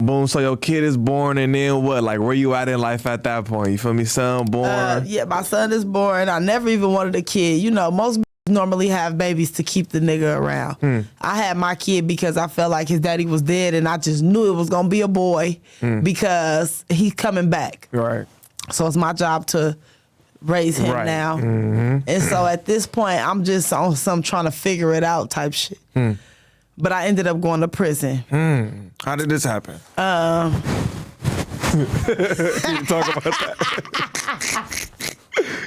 Boom. So your kid is born, and then what? Like, where you at in life at that point? You feel me? Son born. Yeah, my son is born. I never even wanted a kid. You know, most normally have babies to keep the nigga around. I had my kid because I felt like his daddy was dead, and I just knew it was gonna be a boy because he's coming back. Right. So it's my job to raise him now. And so at this point, I'm just on some trying to figure it out type shit. But I ended up going to prison. How did this happen? Can you talk about that?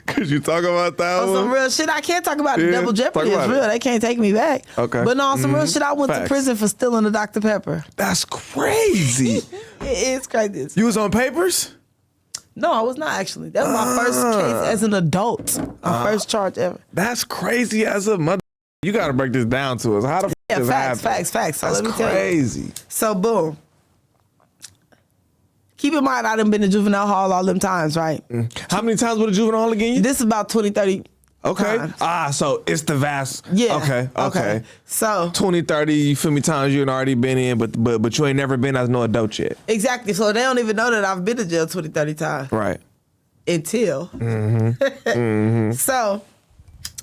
Could you talk about that On some real shit, I can't talk about it. Double Jeopardy is real. They can't take me back. Okay. But no, on some real shit, I went to prison for stealing a Dr. Pepper. That's crazy. It is crazy. You was on papers? No, I was not actually. That was my first case as an adult. My first charge ever. That's crazy as a mother. You got to break this down to us. How the fuck this happened? Facts. So That's let me tell you. crazy. So boom. Keep in mind, I done been to juvenile hall all them times, right? How many times would a juvenile hall again? This is about 20, 30 Okay. times. So it's the vast. Yeah. Okay. So 20, 30, you feel me, times you already been in, but you ain't never been as no adult yet. exactly. So they don't even know that I've been to jail 20, 30 times. Right. Until. So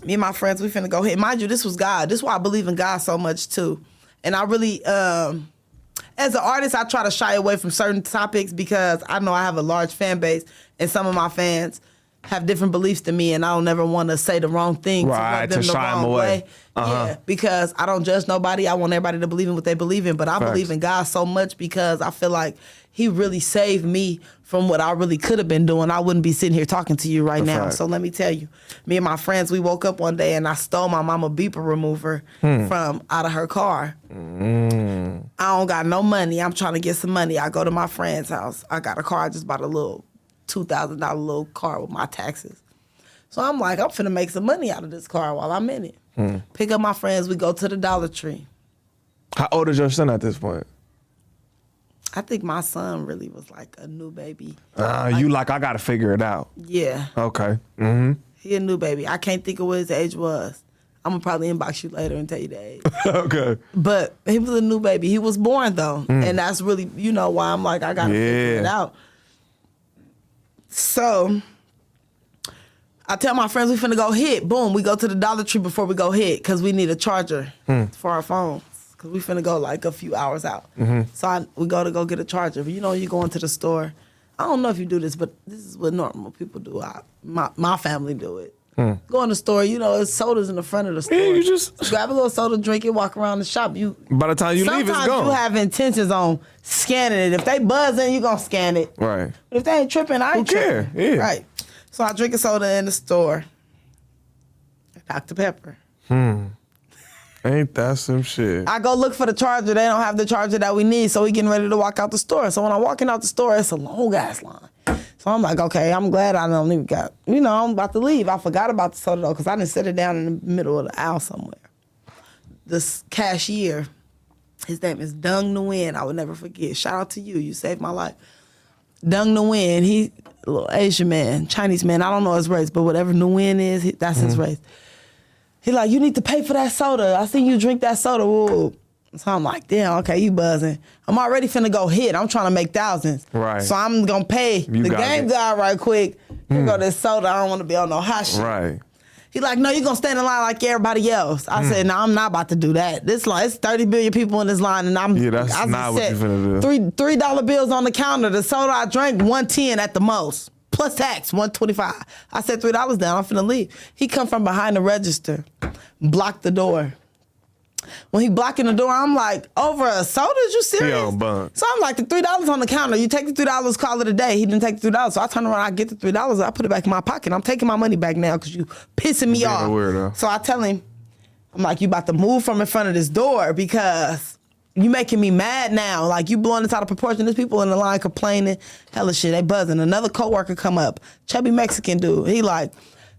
me and my friends, we finna go hit. Mind you, this was God. This is why I believe in God so much too. And I really, as an artist, I try to shy away from certain topics because I know I have a large fan base and some of my fans have different beliefs than me, and I don't ever want to say the wrong thing to rub them the wrong way. Yeah, because I don't judge nobody. I want everybody to believe in what they believe in, but I believe in God so much because I feel like he really saved me from what I really could have been doing. I wouldn't be sitting here talking to you right now. So let me tell you, me and my friends, we woke up one day and I stole my mama beeper remover from out of her car. I don't got no money. I'm trying to get some money. I go to my friend's house. I got a car. I just bought a little $2,000 little car with my taxes. So I'm like, I'm finna make some money out of this car while I'm in it. Pick up my friends. We go to the Dollar Tree. How old is your son at this point? I think my son really was like a new baby. You like, I got to figure it out. Yeah. Okay. He a new baby. I can't think of what his age was. I'm going to probably inbox you later and tell you the age. Okay. But he was a new baby. He was born, though. And that's really, you know, why I'm like, I got to figure it out. So I tell my friends we finna go hit. Boom, we go to the Dollar Tree before we go hit because we need a charger for our phones because we finna go like a few hours out. So we go get a charger. But you know, you go into the store. I don't know if you do this, but this is what normal people do. My family do it. Go in the store, you know, there's sodas in the front of the store. Yeah, you just grab a little soda, drink it, walk around the shop. By the time you leave, it's gone. Sometimes you have intentions on scanning it. If they buzzing, you gonna scan it. Right. But if they ain't tripping, I ain't tripping. Yeah. Right. So I drink a soda in the store. Dr. Pepper. Ain't that some shit? I go look for the charger. They don't have the charger that we need, so we getting ready to walk out the store. So when I'm walking out the store, it's a long ass line. So I'm like, okay, I'm glad I don't even got, you know, I'm about to leave. I forgot about the soda though, because I didn't set it down in the middle of the aisle somewhere. This cashier, his name is Dung Nguyen. I would never forget. Shout out to you. You saved my life. Dung Nguyen, he a little Asian man, Chinese man. I don't know his race, but whatever Nguyen is, that's his race. He like, you need to pay for that soda. I seen you drink that soda. Whoa. So I'm like, damn, okay, you buzzing. I'm already finna go hit. I'm trying to make thousands. Right. So I'm gonna pay the game guy right quick. Here go this soda. I don't want to be on no hot shit. Right. He like, no, you gonna stand in line like everybody else. I said, no, I'm not about to do that. This line, it's 30 billion people in this line, and that's not what you finna do. $3 bills on the counter. The soda I drank, $1.10 at the most. Plus tax, $1.25. I said $3 down, I'm finna leave. He come from behind the register, blocked the door. When he blocking the door, I'm like, over a soda? Is you serious? So I'm like, the $3 on the counter. You take the $3, call it a day. He didn't take the $3. So I turn around, I get the $3, I put it back in my pocket. I'm taking my money back now because you pissing me off. Weirdo. So I tell him, I'm like, you about to move from in front of this door because you making me mad now. Like, you blowing this out of proportion. There's people in the line complaining. Hella shit, they buzzing. Another coworker come up, chubby Mexican dude. He like,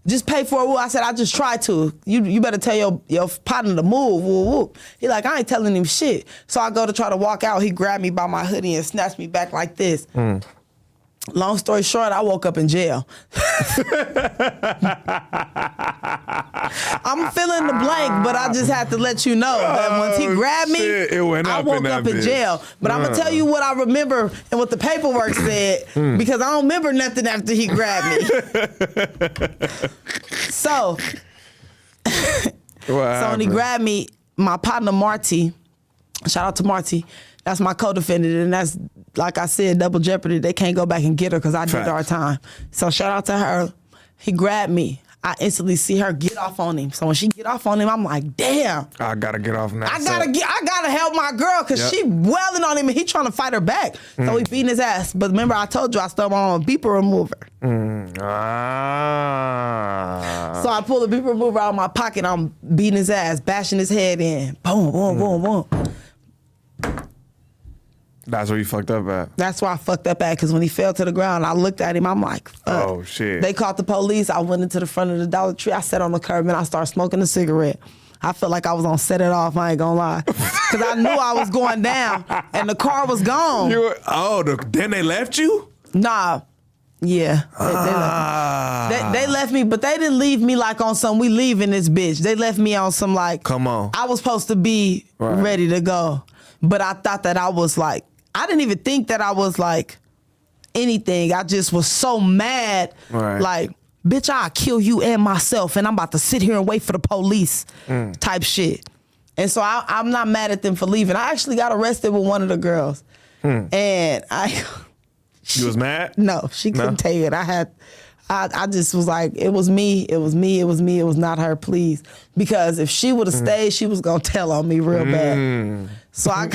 just pay for it. Woo. I said, I just tried to. You better tell your partner to move. Woo, woo. He like, I ain't telling him shit. So I go to try to walk out. He grabbed me by my hoodie and snatched me back like this. Long story short, I woke up in jail. I'm filling the blank, but I just have to let you know that once he grabbed me, I woke up in jail. But I'm going to tell you what I remember and what the paperwork said because I don't remember nothing after he grabbed me. So when he grabbed me, my partner Marty, shout out to Marty, that's my co-defendant, and that's, like I said, double jeopardy. They can't go back and get her because I did our time. So shout out to her. He grabbed me. I instantly see her get off on him. So when she get off on him, I'm like, damn. I gotta get off now. I gotta help my girl because she wailing on him and he trying to fight her back. So he beating his ass. But remember, I told you I stole my own beeper remover. So I pull the beeper remover out of my pocket. I'm beating his ass, bashing his head in. Boom, boom, boom, boom. That's where you fucked up at. That's where I fucked up at, because when he fell to the ground, I looked at him, I'm like, fuck. Oh, shit. They called the police. I went into the front of the Dollar Tree. I sat on the curb and I started smoking a cigarette. I felt like I was gonna set it off, I ain't gonna lie. Because I knew I was going down and the car was gone. Then they left you? Nah. Yeah. They left me, but they didn't leave me like on some, we leaving this bitch. They left me on some like, come on. I was supposed to be ready to go. But I thought that I was like, I didn't even think that I was like anything. I just was so mad. Like, bitch, I'll kill you and myself and I'm about to sit here and wait for the police type shit. And so I'm not mad at them for leaving. I actually got arrested with one of the girls. And You was mad? No, she couldn't take it. I just was like, it was me, it was me, it was me, it was not her, please. Because if she would have stayed, she was gonna tell on me real bad. So I'm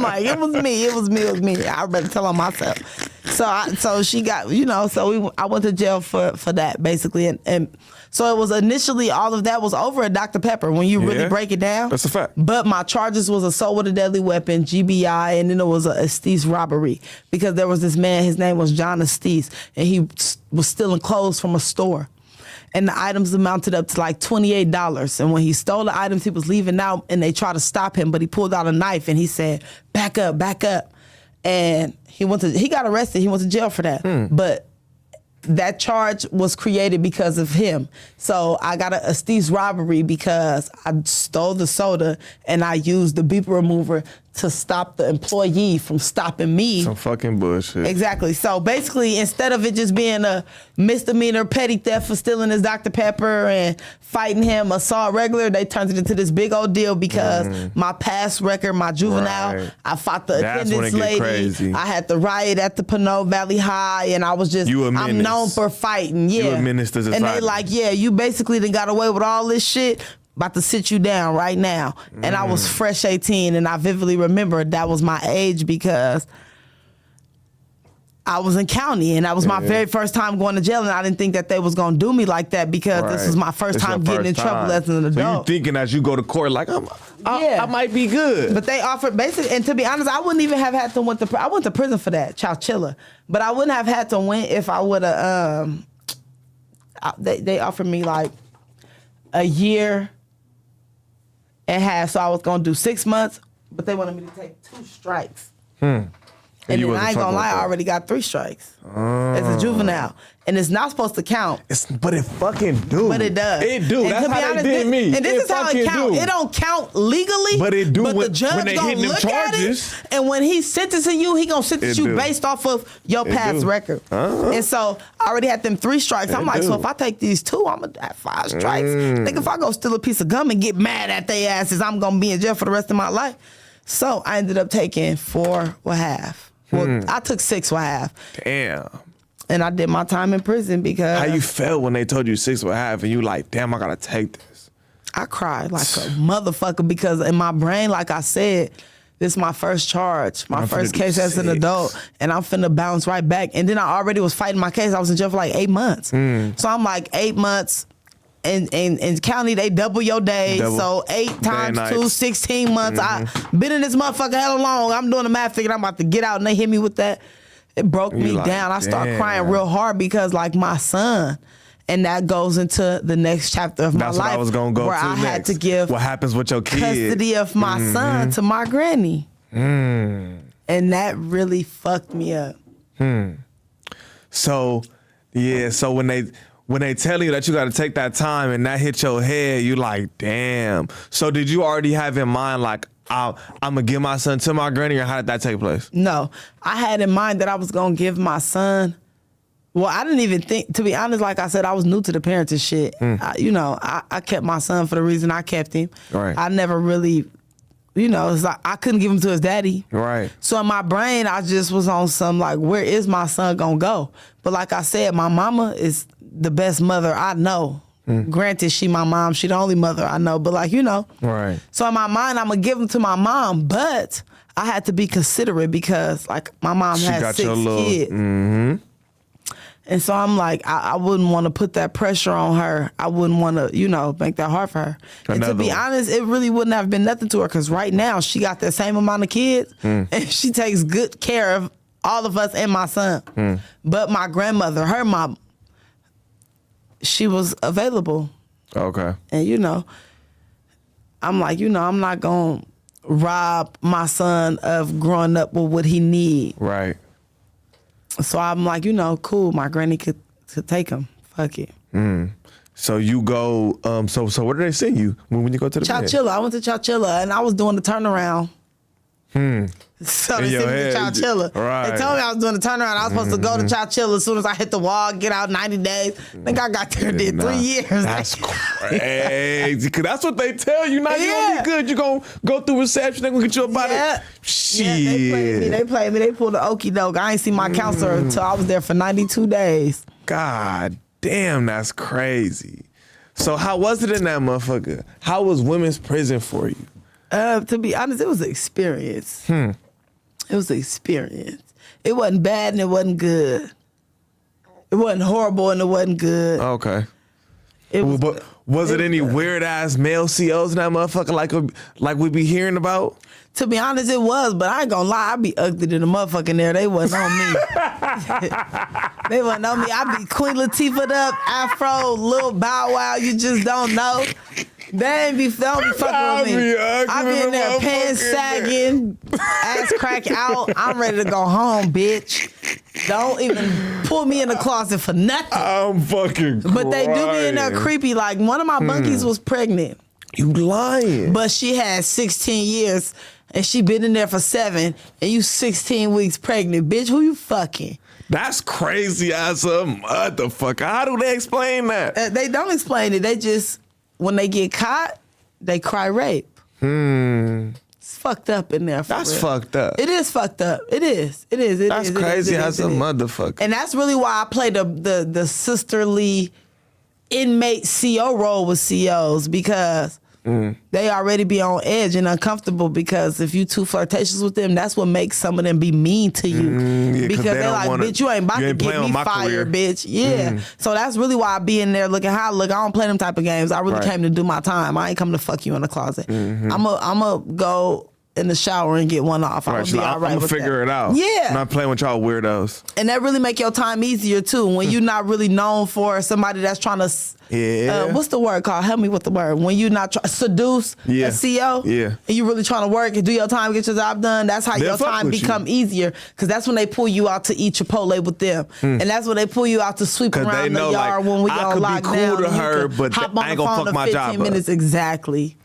like, it was me, it was me, it was me. I better tell on myself. So she got, I went to jail for that basically. And so it was initially, all of that was over at Dr. Pepper when you really break it down. That's a fact. But my charges was assault with a deadly weapon, GBI, and then it was a Estes robbery because there was this man, his name was John Estes, and he was stealing clothes from a store. And the items amounted up to like $28. And when he stole the items, he was leaving out and they tried to stop him, but he pulled out a knife and he said, back up, back up. And he got arrested. He went to jail for that. But that charge was created because of him. So I got a Estes robbery because I stole the soda and I used the beeper remover to stop the employee from stopping me. Some fucking bullshit. Exactly. So basically, instead of it just being a misdemeanor petty theft for stealing his Dr. Pepper and fighting him assault regular, they turned it into this big old deal because my past record, my juvenile, I fought the attendance lady. Crazy. I had the riot at the Pinot Valley High, and I was just, I'm known for fighting. Yeah. You a menace to society. And they like, yeah, you basically done got away with all this shit. About to sit you down right now. And I was fresh 18, and I vividly remember that was my age because I was in county, and that was my very first time going to jail, and I didn't think that they was gonna do me like that because this was my first time getting in trouble as an adult. So you thinking as you go to court like, I might be good. But they offered basically, and to be honest, I wouldn't even have had to went to prison for that, Chowchilla. But I wouldn't have had to win if I would have. They offered me like a year and half, so I was gonna do 6 months, but they wanted me to take 2 strikes. And then I ain't gonna lie, I already got 3 strikes as a juvenile. And it's not supposed to count. But it fucking do. But it does. It do. And that's how they did me. And this is how it counts. It don't count legally. But it do but the judge when they gonna hit them look charges. at it. And when he's sentencing you, he gonna sentence you based off of your past record. And so I already had them 3 strikes. I'm like, so if I take these 2, I'm gonna have 5 strikes. Think if I go steal a piece of gum and get mad at their asses, I'm gonna be in jail for the rest of my life. So I ended up taking 4.5. Well, I took 6.5. Damn. And I did my time in prison because... How you felt when they told you 6.5 and you like, damn, I gotta take this? I cried like a motherfucker because in my brain, like I said, this is my first charge, my first case as an adult, and I'm finna bounce right back. And then I already was fighting my case. I was in jail for like 8 months. So I'm like 8 months. In county, they double your days. So 8 times 2, 16 months. I've been in this motherfucker hella long. I'm doing the math thinking I'm about to get out, and they hit me with that. It broke me down. I started crying real hard because like my son, and that goes into the next chapter of my life. That's what I was gonna go where I had to give what happens with your kid, custody of my son to my granny. And that really fucked me up. So, yeah. So when they tell you that you got to take that time and that hit your head, you like, damn. So did you already have in mind like, I'm gonna give my son to my granny, or how did that take place? No, I had in mind that I was gonna give my son. Well, I didn't even think, to be honest, like I said, I was new to the parenting shit. I kept my son for the reason I kept him. Right. I never really, it's like I couldn't give him to his daddy. Right. So in my brain, I just was on some like, where is my son gonna go? But like I said, my mama is the best mother I know. Granted, she my mom. She the only mother I know. But like, Right. So in my mind, I'm going to give him to my mom. But I had to be considerate because like my mom has 6 kids. Mm-hmm. And so I'm like, I wouldn't want to put that pressure on her. I wouldn't want to, make that hard for her. And to be honest, it really wouldn't have been nothing to her because right now she got that same amount of kids and she takes good care of all of us and my son. But my grandmother, her mom, she was available. Okay. And, I'm like, I'm not going to rob my son of growing up with what he need. Right. So I'm like, cool, my granny could take him. Fuck it. So you go, so where did they send you when you go to the bed? Chowchilla. I went to Chowchilla and I was doing the turnaround. So they sent me to Chowchilla. Right. They told me I was doing the turnaround. I was supposed to go to Chowchilla as soon as I hit the wall, get out 90 days. I think I got there and did 3 years. That's crazy. Cause that's what they tell you. Now you gonna be good. You gonna go through reception. They gonna get you up out of shit. Yeah, they played me. They pulled the okie doke. I ain't seen my counselor until I was there for 92 days. God damn, that's crazy. So how was it in that motherfucker? How was women's prison for you? To be honest, it was an experience. It was an experience. It wasn't bad and it wasn't good. It wasn't horrible and it wasn't good. Okay. But was it any weird ass male COs in that motherfucker like we be hearing about? To be honest, it was, but I ain't gonna lie, I be ugly to the motherfucker in there. They wasn't on me. They wasn't on me. I be Queen Latifah'd up, Afro, Lil Bow Wow, you just don't know. They don't be fucking with me. I be in there pants sagging, ass crack out. I'm ready to go home, bitch. Don't even pull me in the closet for nothing. I'm fucking crying. But they do be in there creepy. Like one of my bunkies was pregnant. You lying. But she had 16 years and she been in there for 7 and you 16 weeks pregnant. Bitch, who you fucking? That's crazy as a motherfucker. How do they explain that? They don't explain it. They just, when they get caught, they cry rape. It's fucked up in there. That's real. fucked up. It is fucked up. It is. That's crazy as a motherfucker. And that's really why I play the sisterly inmate CO role with COs because they already be on edge and uncomfortable because if you too flirtatious with them, that's what makes some of them be mean to you. Because they're like, bitch, you ain't about to get me fired, bitch. Yeah. So that's really why I be in there looking how I look. I don't play them type of games. I really came to do my time. I ain't come to fuck you in the closet. I'm a go in the shower and get one off. I'm gonna be all right with that. I'm gonna figure it out. Yeah. I'm not playing with y'all weirdos. And that really make your time easier too when you're not really known for somebody that's trying to what's the word called? Help me with the word. When you're not seduce a CO and you really trying to work and do your time, get your job done, that's how your time become easier because that's when they pull you out to eat Chipotle with them. And that's when they pull you out to sweep around the yard when we on lockdown. I could be cool to her, but I ain't gonna fuck my job up. Minutes exactly.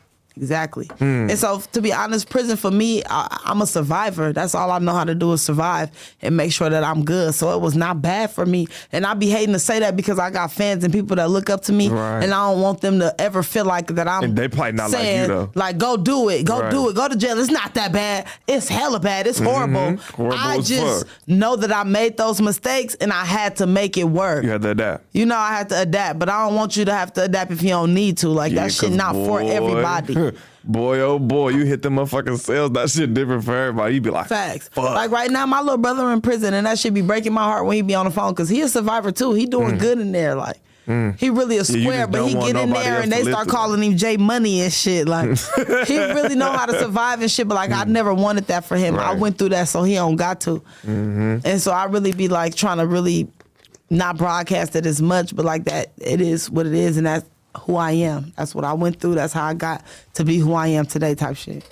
And so, to be honest, prison for me, I'm a survivor. That's all I know how to do is survive and make sure that I'm good. So it was not bad for me. And I be hating to say that because I got fans and people that look up to me. And I don't want them to ever feel like that I'm and they probably not saying, like you, though. Like, go do it. Go do it. Go to jail. It's not that bad. It's hella bad. It's horrible. I just know that I made those mistakes and I had to make it work. You had to adapt. I had to adapt. But I don't want you to have to adapt if you don't need to. Like, that shit not for everybody. Boy, oh boy, you hit the motherfucking cells. That shit different for everybody. You be like, facts. Fuck. Like right now, my little brother in prison, and that shit be breaking my heart when he be on the phone because he a survivor too. He doing good in there. Like he really a square, but he get in there and they start calling him J Money and shit. Like he really know how to survive and shit. But like I never wanted that for him. I went through that, so he don't got to. And so I really be like trying to really not broadcast it as much, but like that, it is what it is, and that's who I am. That's what I went through. That's how I got to be who I am today type shit.